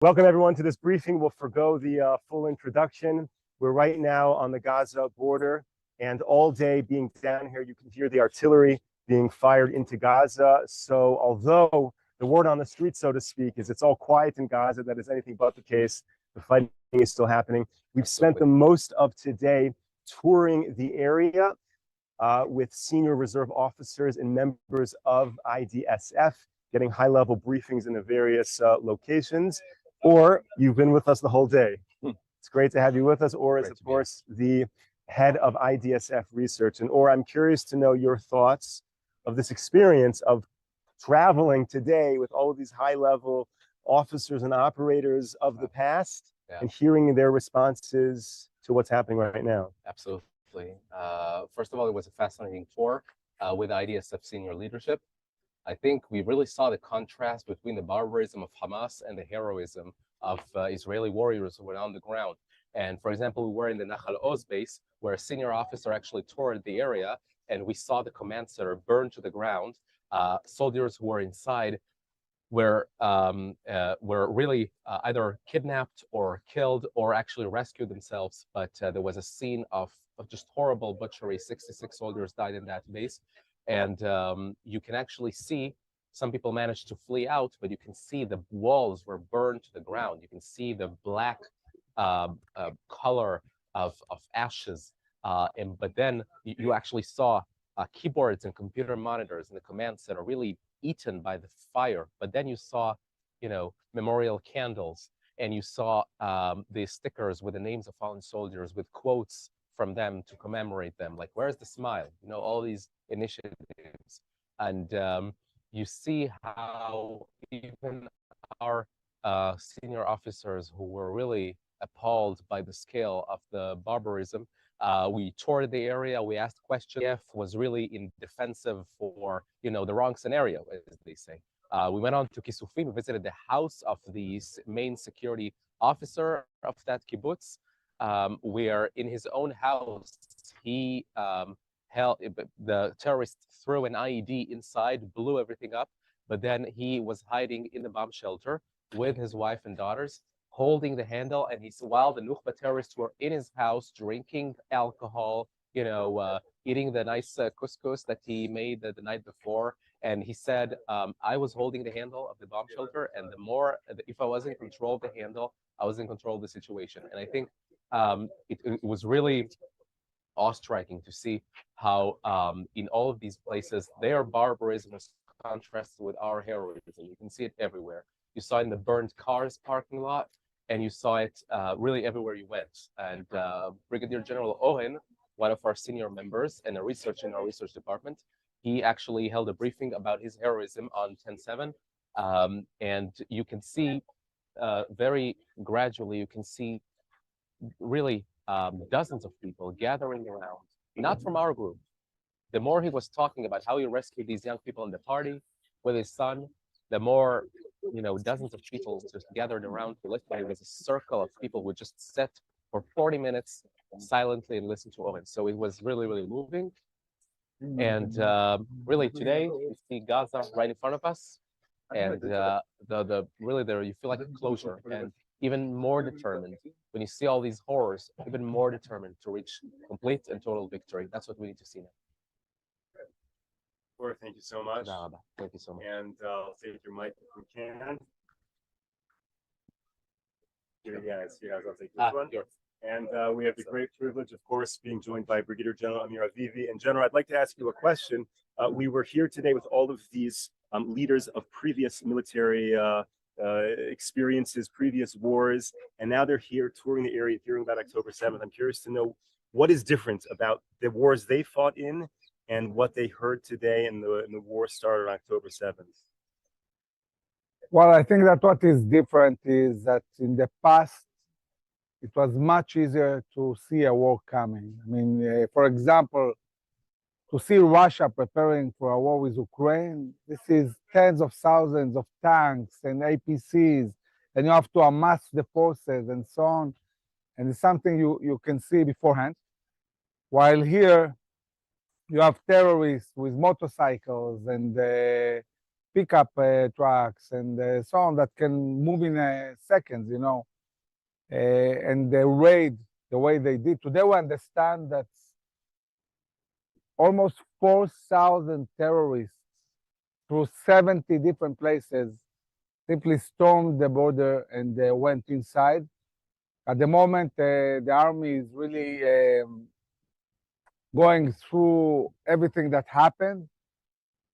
Welcome everyone to this briefing. We'll forgo the full introduction. We're right now on the Gaza border, and all day being down here, you can hear the artillery being fired into Gaza. So although the word on the street, so to speak, is it's all quiet in Gaza, that is anything but the case. The fighting is still happening. We've spent the most of today touring the area with senior reserve officers and members of IDSF, getting high-level briefings in the various locations. Or you've been with us the whole day. It's great to have you with us. Or is, of course, the head of IDSF research. And Or, I'm curious to know your thoughts of this experience of traveling today with all of these high-level officers and operators of the past and hearing their responses to what's happening right now. Absolutely. First of all, it was a fascinating tour with IDSF senior leadership. I think we really saw the contrast between the barbarism of Hamas and the heroism of Israeli warriors who were on the ground. And for example, we were in the Nahal Oz base, where a senior officer actually toured the area, and we saw the command center burned to the ground. Soldiers who were inside were really either kidnapped or killed or actually rescued themselves. But there was a scene of just horrible butchery. 66 soldiers died in that base. And you can actually see some people managed to flee out, but you can see the walls were burned to the ground. You can see the black color of ashes. But then you actually saw keyboards and computer monitors in the command center really eaten by the fire. But then you saw, memorial candles, and you saw the stickers with the names of fallen soldiers with quotes from them to commemorate them. Like, where's the smile? All these initiatives. And you see how even our senior officers who were really appalled by the scale of the barbarism, we toured the area, we asked questions. IDF was really in defensive for, the wrong scenario, as they say. We went on to Kisufim, we visited the house of the main security officer of that kibbutz, where in his own house, he the terrorist threw an IED inside, blew everything up, but then he was hiding in the bomb shelter with his wife and daughters, holding the handle, and while the Nukhba terrorists were in his house drinking alcohol, eating the nice couscous that he made the night before, and he said, I was holding the handle of the bomb shelter, and if I was in control of the handle, I was in control of the situation. And I think it was really awe-striking to see how in all of these places their barbarism is contrasted with our heroism. You can see it everywhere. You saw it in the burned cars parking lot, and you saw it really everywhere you went. And Brigadier General Ohen, one of our senior members and a researcher in our research department, he actually held a briefing about his heroism on 10/7, and you can see very gradually, you can see really dozens of people gathering around, not from our group. The more he was talking about how he rescued these young people in the party with his son, the more, dozens of people just gathered around to listen. It was a circle of people who just sat for 40 minutes silently and listened to Owen. So it was really, really moving. And really today, we see Gaza right in front of us. And really there, you feel like a closure, and even more determined when you see all these horrors, even more determined to reach complete and total victory. That's what we need to see now. Or, thank you so much. Thank you so much. And I'll take your mic if we can. Yes, I'll take this one. Yours. And we have the great privilege, of course, being joined by Brigadier General Amir Avivi. And General, I'd like to ask you a question. We were here today with all of these leaders of previous military experiences, previous wars, and now they're here touring the area, hearing about October 7th. I'm curious to know what is different about the wars they fought in and what they heard today in the war started on October 7th. Well, I think that what is different is that in the past, it was much easier to see a war coming. I mean, for example, to see Russia preparing for a war with Ukraine, this is tens of thousands of tanks and APCs, and you have to amass the forces and so on. And it's something you can see beforehand. While here, you have terrorists with motorcycles and pickup trucks and so on that can move in seconds, and they raid the way they did. Today we understand that almost 4,000 terrorists through 70 different places simply stormed the border and went inside. At the moment, the army is really going through everything that happened.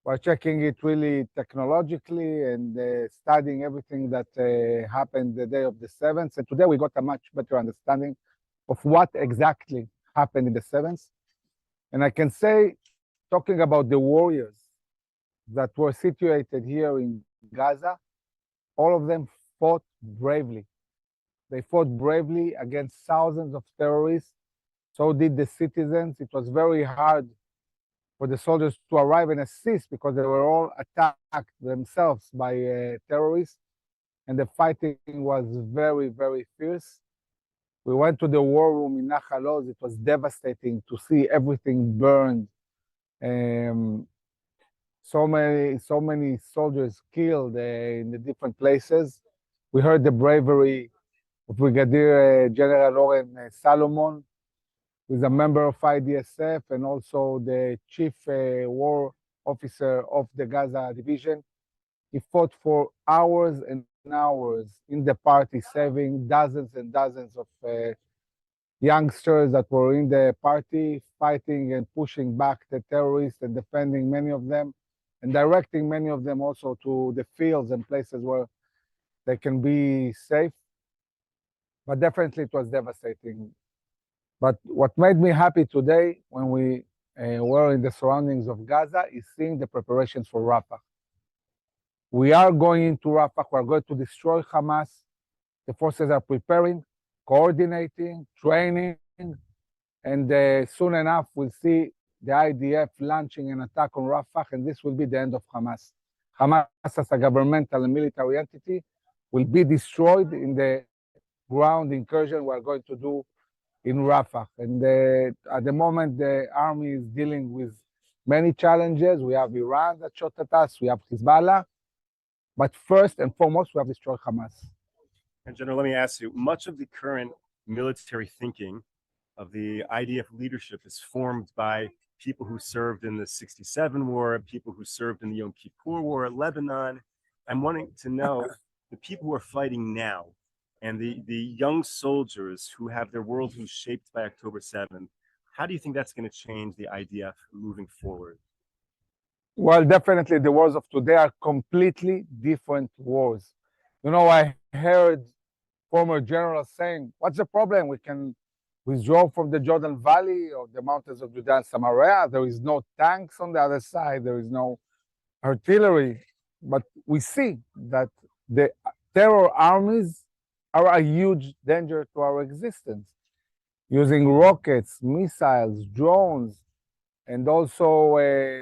We're checking it really technologically and studying everything that happened the day of the 7th. And today we got a much better understanding of what exactly happened in the 7th. And I can say, talking about the warriors that were situated here in Gaza, all of them fought bravely. They fought bravely against thousands of terrorists. So did the citizens. It was very hard for the soldiers to arrive and assist because they were all attacked themselves by terrorists. And the fighting was very, very fierce. We went to the war room in Nahal Oz. It was devastating to see everything burned. So many soldiers killed in the different places. We heard the bravery of Brigadier General Oren Salomon, who is a member of IDSF and also the chief war officer of the Gaza division. He fought for hours and hours in the party, saving dozens and dozens of youngsters that were in the party, fighting and pushing back the terrorists and defending many of them, and directing many of them also to the fields and places where they can be safe. But definitely it was devastating. But what made me happy today when we were in the surroundings of Gaza is seeing the preparations for Rafah. We are going into Rafah. We're going to destroy Hamas. The forces are preparing, coordinating, training, and soon enough we'll see the IDF launching an attack on Rafah, and this will be the end of Hamas. Hamas as a governmental and military entity will be destroyed in the ground incursion we're going to do in Rafah. And at the moment, the army is dealing with many challenges. We have Iran that shot at us, we have Hezbollah, but first and foremost, we have destroyed Hamas. And General, let me ask you, much of the current military thinking of the IDF leadership is formed by people who served in the 67 war, people who served in the Yom Kippur war, Lebanon. I'm wanting to know the people who are fighting now and the young soldiers who have their worldview shaped by October 7th. How do you think that's going to change the IDF moving forward? Well, definitely the wars of today are completely different wars. I heard former generals saying, what's the problem? We can withdraw from the Jordan Valley or the mountains of Judah and Samaria. There is no tanks on the other side. There is no artillery. But we see that the terror armies are a huge danger to our existence, using rockets, missiles, drones, and also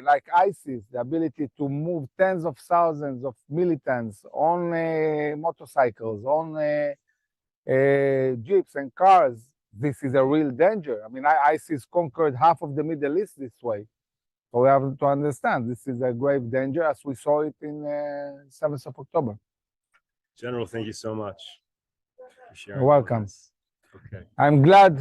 like ISIS, the ability to move tens of thousands of militants on motorcycles, on jeeps and cars. This is a real danger. I mean, ISIS conquered half of the Middle East this way. So we have to understand this is a grave danger as we saw it in 7th of October. General, thank you so much for sharing. You're welcome. Okay. I'm glad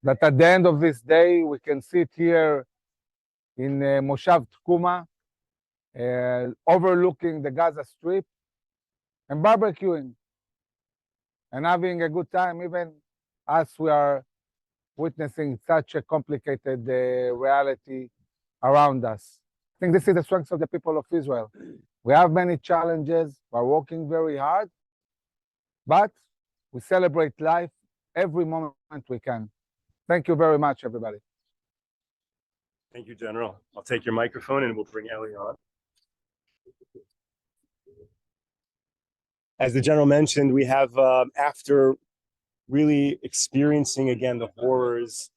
that at the end of this day, we can sit here in Moshav Tkuma, overlooking the Gaza Strip and barbecuing and having a good time, even as we are witnessing such a complicated reality around us. I think this is the strength of the people of Israel. We have many challenges, we're working very hard, but we celebrate life every moment we can. Thank you very much, everybody. Thank you, General. I'll take your microphone and we'll bring Ellie on. As the General mentioned, we have, after really experiencing again the horrors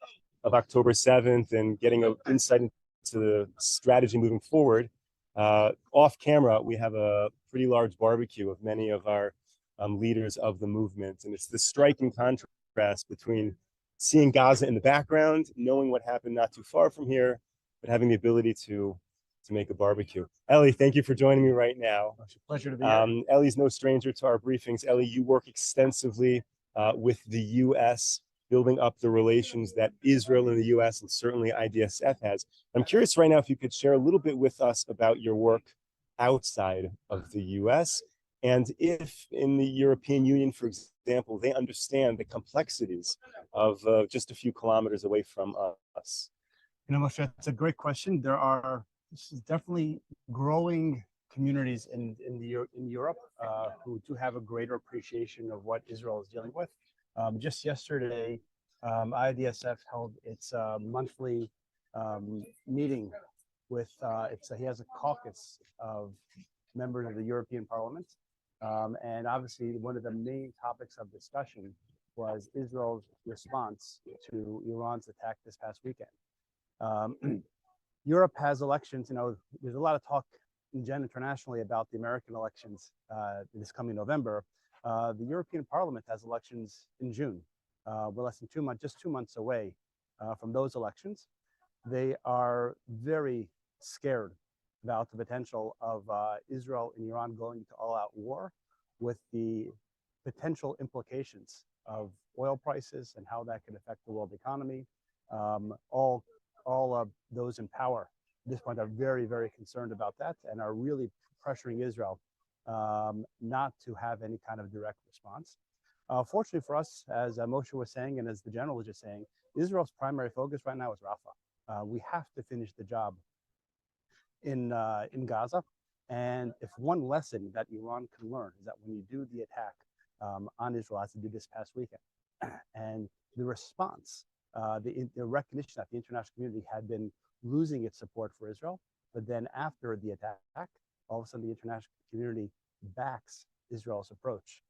of October 7th and getting an insight into the strategy moving forward, off camera, we have a pretty large barbecue of many of our leaders of the movement. And it's the striking contrast between seeing Gaza in the background, knowing what happened not too far from here, but having the ability to to make a barbecue. Ellie, thank you for joining me right now. It's a pleasure to be here. Ellie's no stranger to our briefings. Ellie, you work extensively with the U.S., building up the relations that Israel and the U.S. and certainly IDSF has. I'm curious right now if you could share a little bit with us about your work outside of the U.S. and if in the European Union, for example, they understand the complexities of just a few kilometers away from us. Moshe, that's a great question. This is definitely growing communities in Europe who do have a greater appreciation of what Israel is dealing with. Just yesterday, IDSF held its monthly meeting with, he has a caucus of members of the European Parliament. And obviously, one of the main topics of discussion was Israel's response to Iran's attack this past weekend. Europe has elections. There's a lot of talk internationally about the American elections this coming November. The European Parliament has elections in June. We're less than 2 months, just 2 months away from those elections. They are very scared about the potential of Israel and Iran going to all-out war, with the potential implications of oil prices and how that could affect the world economy. All of those in power at this point are very, very concerned about that and are really pressuring Israel not to have any kind of direct response. Fortunately for us, as Moshe was saying, and as the general was just saying, Israel's primary focus right now is Rafah. We have to finish the job in Gaza. And if one lesson that Iran can learn is that when you do the attack on Israel, as they did this past weekend, and the response, the recognition that the international community had been losing its support for Israel, but then after the attack, all of a sudden the international community backs Israel's approach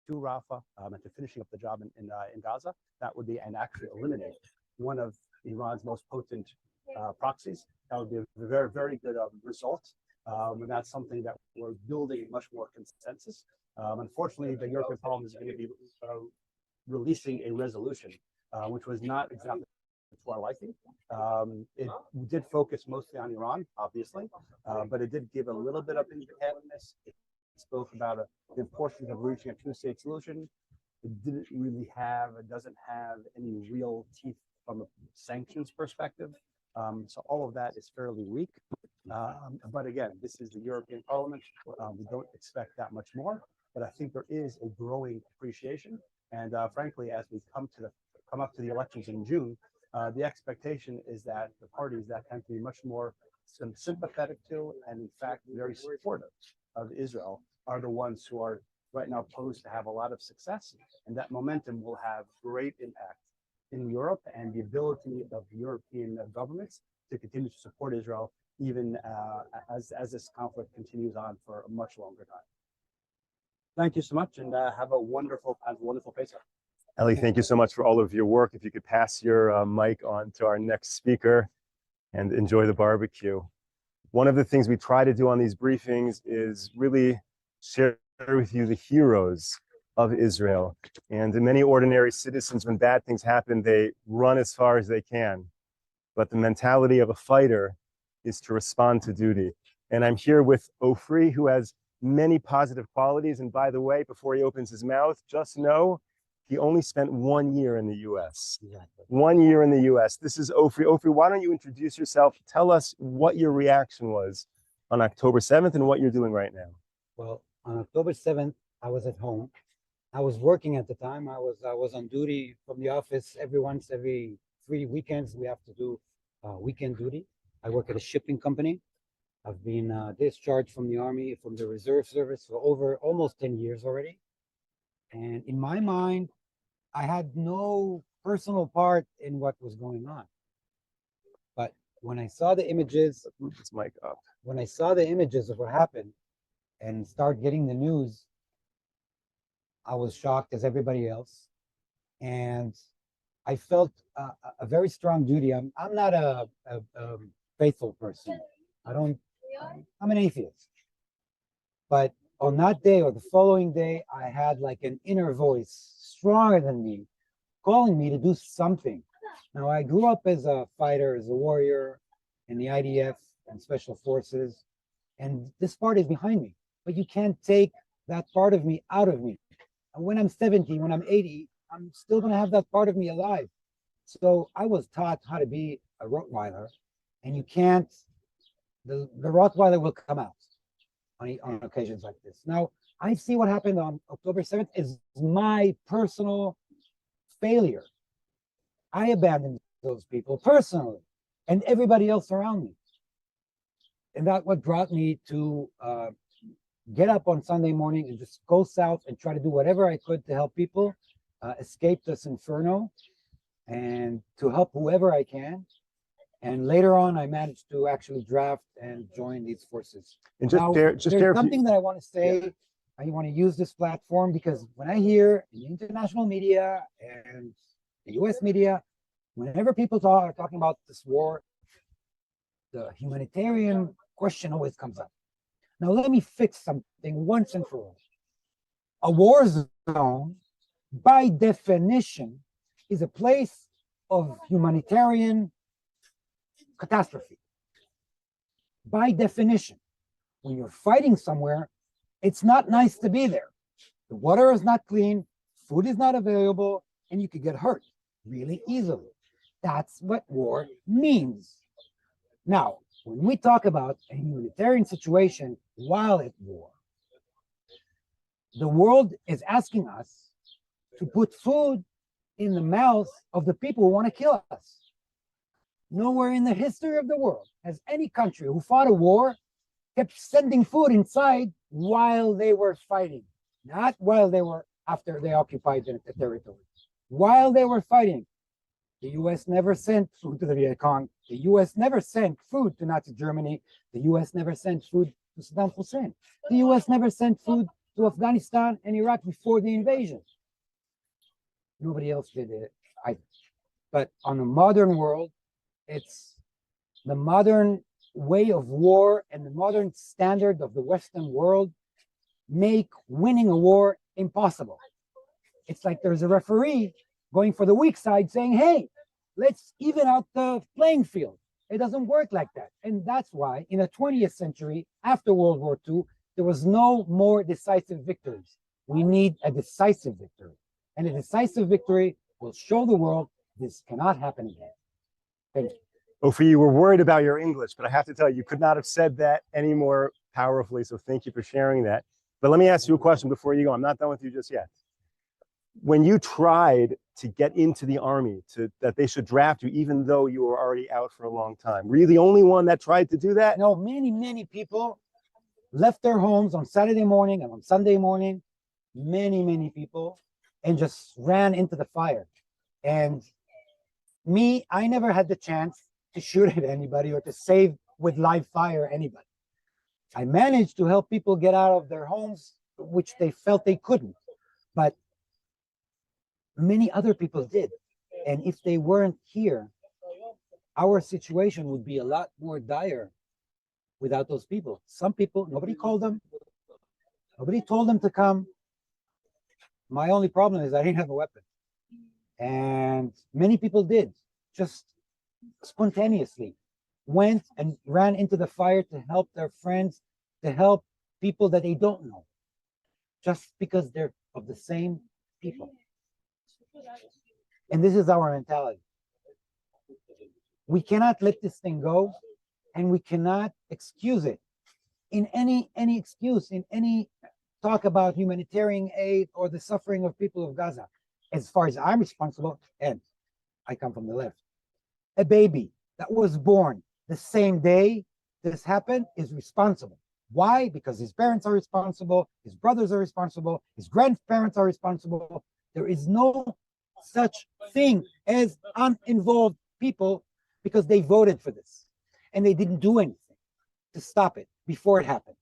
to Rafah and to finishing up the job in Gaza. That would be, and actually eliminate one of Iran's most potent proxies. That would be a very, very good result. And that's something that we're building much more consensus. Unfortunately, the European Parliament is going to be releasing a resolution, which was not exactly to our liking. It did focus mostly on Iran, obviously, but it did give a little bit of independence. It spoke about the importance of reaching a two-state solution. It doesn't have any real teeth from a sanctions perspective. So all of that is fairly weak. But again, this is the European Parliament. We don't expect that much more, but I think there is a growing appreciation. And frankly, as we come up to the elections in June, the expectation is that the parties that tend to be much more sympathetic to and in fact very supportive of Israel are the ones who are right now posed to have a lot of success, and that momentum will have great impact in Europe and the ability of European governments to continue to support Israel even as this conflict continues on for a much longer time. Thank you so much, and have a wonderful Pesach. Ellie, thank you so much for all of your work. If you could pass your mic on to our next speaker and enjoy the barbecue. One of the things we try to do on these briefings is really share with you the heroes of Israel. And many ordinary citizens, when bad things happen, they run as far as they can. But the mentality of a fighter is to respond to duty. And I'm here with Ofri, who has many positive qualities. And by the way, before he opens his mouth, just know he only spent 1 year in the US. Exactly. 1 year in the US. This is Ofri. Ofri, why don't you introduce yourself? Tell us what your reaction was on October 7th and what you're doing right now. Well, on October 7th, I was at home. I was working at the time. I was on duty from the office every 3 weekends. We have to do weekend duty. I work at a shipping company. I've been discharged from the Army, from the Reserve Service for over almost 10 years already. And in my mind, I had no personal part in what was going on. But when I saw the images, this mic up. When I saw the images of what happened and start getting the news, I was shocked as everybody else. And I felt a very strong duty. I'm not a faithful person. I'm an atheist. But on that day or the following day, I had like an inner voice stronger than me, calling me to do something. Now, I grew up as a fighter, as a warrior. and the IDF and special forces. And this part is behind me, but you can't take that part of me out of me. And when I'm 70, when I'm 80, I'm still going to have that part of me alive. So I was taught how to be a Rottweiler, and you can't, the Rottweiler will come out on occasions like this. Now, I see what happened on October 7th is my personal failure. I abandoned those people personally and everybody else around me. And that's what brought me to get up on Sunday morning and just go south and try to do whatever I could to help people escape this inferno and to help whoever I can. And later on, I managed to actually draft and join these forces. And just Now, there, there's something that I want to say. I want to use this platform because when I hear in the international media and the US media, whenever people are talking about this war, the humanitarian question always comes up. Now, let me fix something once and for all. A war zone, by definition, is a place of humanitarian catastrophe. By definition, when you're fighting somewhere, it's not nice to be there. The water is not clean, food is not available, and you could get hurt really easily. That's what war means. Now, when we talk about a humanitarian situation while at war, the world is asking us to put food in the mouths of the people who want to kill us. Nowhere in the history of the world has any country who fought a war kept sending food inside while they were fighting, not while they were after they occupied the territory. While they were fighting, the US never sent food to the Viet Cong. The US never sent food to Nazi Germany. The US never sent food to Saddam Hussein. The US never sent food to Afghanistan and Iraq before the invasion. Nobody else did it either. But on the modern world, it's the modern way of war and the modern standard of the Western world make winning a war impossible. It's like there's a referee going for the weak side saying, hey, let's even out the playing field. It doesn't work like that. And that's why in the 20th century, after World War II, there was no more decisive victories. We need a decisive victory. And a decisive victory will show the world this cannot happen again. Thank you. Ofer, you were worried about your English, but I have to tell you, you could not have said that any more powerfully. So thank you for sharing that. But let me ask you a question before you go. I'm not done with you just yet. When you tried to get into the army, that they should draft you, even though you were already out for a long time, were you the only one that tried to do that? No, many people left their homes on Saturday morning and on Sunday morning. Many people, and just ran into the fire. And me, I never had the chance to shoot at anybody or to save with live fire anybody. I managed to help people get out of their homes, which they felt they couldn't. But many other people did. And if they weren't here, our situation would be a lot more dire without those people. Some people, nobody called them. Nobody told them to come. My only problem is I didn't have a weapon. And many people did, just spontaneously went and ran into the fire to help their friends, to help people that they don't know, just because they're of the same people. And this is our mentality. We cannot let this thing go, and we cannot excuse it in any excuse, in any talk about humanitarian aid or the suffering of people of Gaza. As far as I'm responsible, and I come from the left, a baby that was born the same day this happened is responsible. Why? Because his parents are responsible, his brothers are responsible, his grandparents are responsible. There is no such thing as uninvolved people because they voted for this and they didn't do anything to stop it before it happened.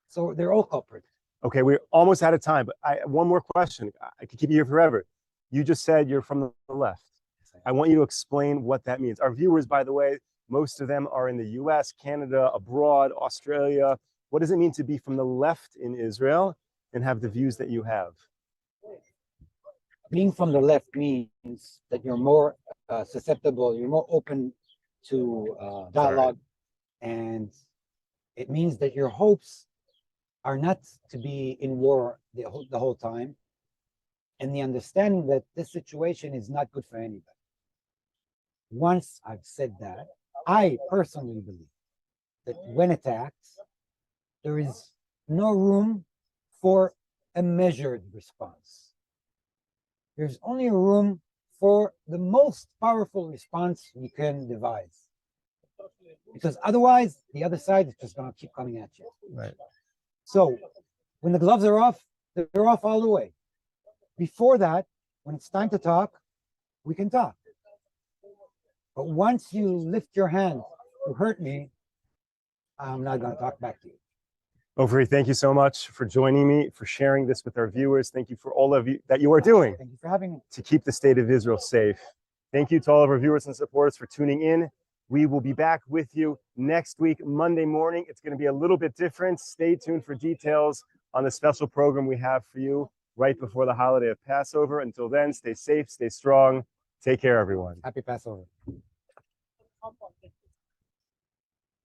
So they're all culprits. Okay, we're almost out of time, but one more question. I could keep you here forever. You just said you're from the left. I want you to explain what that means. Our viewers, by the way, most of them are in the US, Canada, abroad, Australia. What does it mean to be from the left in Israel and have the views that you have? Being from the left means that you're more susceptible, you're more open to dialogue, and it means that your hopes are not to be in war the whole time, and the understanding that this situation is not good for anybody. Once I've said that, I personally believe that when attacked, there is no room for a measured response. There's only a room for the most powerful response you can devise. Because otherwise, the other side is just going to keep coming at you. Right. So when the gloves are off, they're off all the way. Before that, when it's time to talk, we can talk. But once you lift your hand to hurt me, I'm not going to talk back to you. Ofri, thank you so much for joining me, for sharing this with our viewers. Thank you for all of you that you are doing Thank you for having me. to keep the state of Israel safe. Thank you to all of our viewers and supporters for tuning in. We will be back with you next week, Monday morning. It's going to be a little bit different. Stay tuned for details on the special program we have for you right before the holiday of Passover. Until then, stay safe, stay strong. Take care, everyone. Happy Passover.